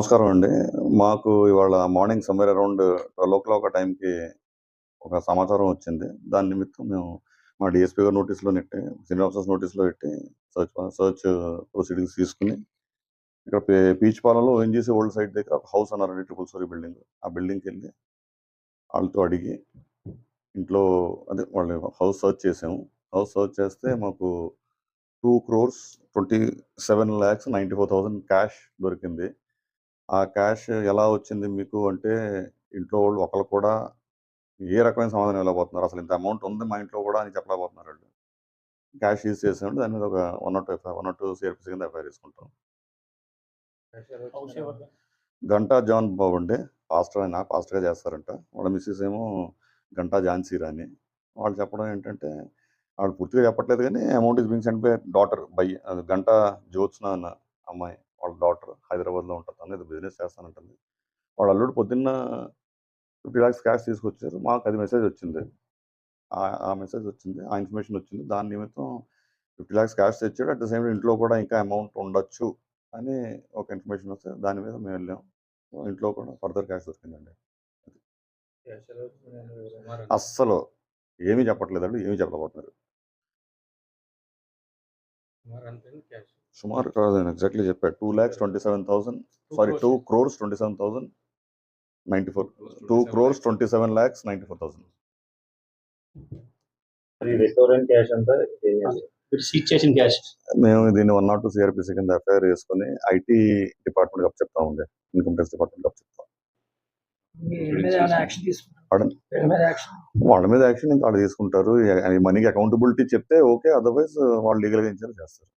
నమస్కారం అండి. మాకు ఇవాళ మార్నింగ్ సమ్‌వేర్ అరౌండ్ 12:00 ఆ టైంకి ఒక సమాచారం వచ్చింది. దాని నిమిత్తం మేము మా డీఎస్‌పీ గారి నోటీస్‌లో నెట్టి, సీనియర్ ఆఫీసర్స్ నోటీస్‌లో పెట్టి సెర్చ్ ప్రొసీడింగ్స్ తీసుకొని ఇక్కడ పీచుపాలెంలో ఓఎన్‌జీసీ ఓల్డ్ సైట్ దగ్గర ఒక హౌస్ అన్నారండి, ట్రిపుల్ స్టోరీ బిల్డింగ్. ఆ బిల్డింగ్‌కెళ్ళి వాళ్ళతో అడిగి ఇంట్లో అదే వాళ్ళ హౌస్ సెర్చ్ చేసాము. హౌస్ సెర్చ్ చేస్తే మాకు 2,27,94,000 క్యాష్ దొరికింది. ఆ క్యాష్ ఎలా వచ్చింది మీకు అంటే, ఇంట్లో వాళ్ళు ఒకళ్ళు కూడా ఏ రకమైన సమాధానం ఇవ్వలేకపోతున్నారు. అసలు ఇంత అమౌంట్ ఉంది మా ఇంట్లో కూడా అని చెప్పలేకపోతున్నారు ఆళ్ళు. క్యాష్ సీజ్ చేసామంటే దాని మీద ఒక 102 సీఆర్‌పీసీ కింద ఎఫ్ఐఆర్ తీసుకుంటాం. హౌస్ ఎవరిది? గంటా జాన్ బాబు అండి. పాస్టర్‌గా చేస్తారంట. వాళ్ళ మిసెస్ ఏమో గంటా ఝాన్సీ రాణి. వాళ్ళు చెప్పడం ఏంటంటే, ఆవిడ పూర్తిగా చెప్పట్లేదు గానీ, amount is being sent by daughter Ganta Jyotsna అన్న అమ్మాయి. వాళ్ళ డాటర్ హైదరాబాద్‌లో ఉంటది. తను ఏదో బిజినెస్ చేస్తానంటుంది. వాళ్ళ అల్లుడు పొద్దున్న 50 లాక్స్ క్యాష్ తీసుకొచ్చారు. మాకు అది మెసేజ్ వచ్చింది. ఆ మెసేజ్ వచ్చింది. ఆ ఇన్ఫర్మేషన్ వచ్చింది. దాని నిమిత్తం 50 లాక్స్ క్యాష్ తెచ్చాడు. అట్ ద సేమ్ టైమ్ ఇంట్లో కూడా ఇంకా అమౌంట్ ఉండొచ్చు అని ఒక ఇన్ఫర్మేషన్ వస్తే దాని మీద మేము వెళ్ళాం. ఇంట్లో కూడా ఫర్దర్ క్యాష్ దొరికిందండి. అస్సలు ఏమీ చెప్పట్లేదండి. ఏమీ చెప్పలేకపోతున్నారు. సుమారు కాదు, నేను ఎగ్జాక్ట్‌లీ చెప్పా. 2,27,000 సారీ 2,27,094 2,27,94,000. మరి రికవరెంట్ క్యాష్ అంతా చేయాలి. మీరు సీజ్ చేసిన క్యాష్ మేము దీన్ని 102 సీఆర్‌పీసీ కింద ఎఫ్ఐఆర్ వేసుకొని ఐటీ డిపార్ట్మెంట్‌కి అప్పచెప్తామండి. ఇన్కమ్ ట్యాక్స్ డిపార్ట్మెంట్‌కి అప్పచెప్తాం. యాక్షన్ తీసుకుంటారు. పడండి. యాక్షన్ వాళ్ళ మీద యాక్షన్ ఇంకా వాళ్ళు తీసుకుంటారు. మనీకి అకౌంటబిలిటీ చెప్తే ఓకే. అదర్‌వైజ్ వాళ్ళు లీగల్‌గా ఏం చేయాలో చేస్తారు.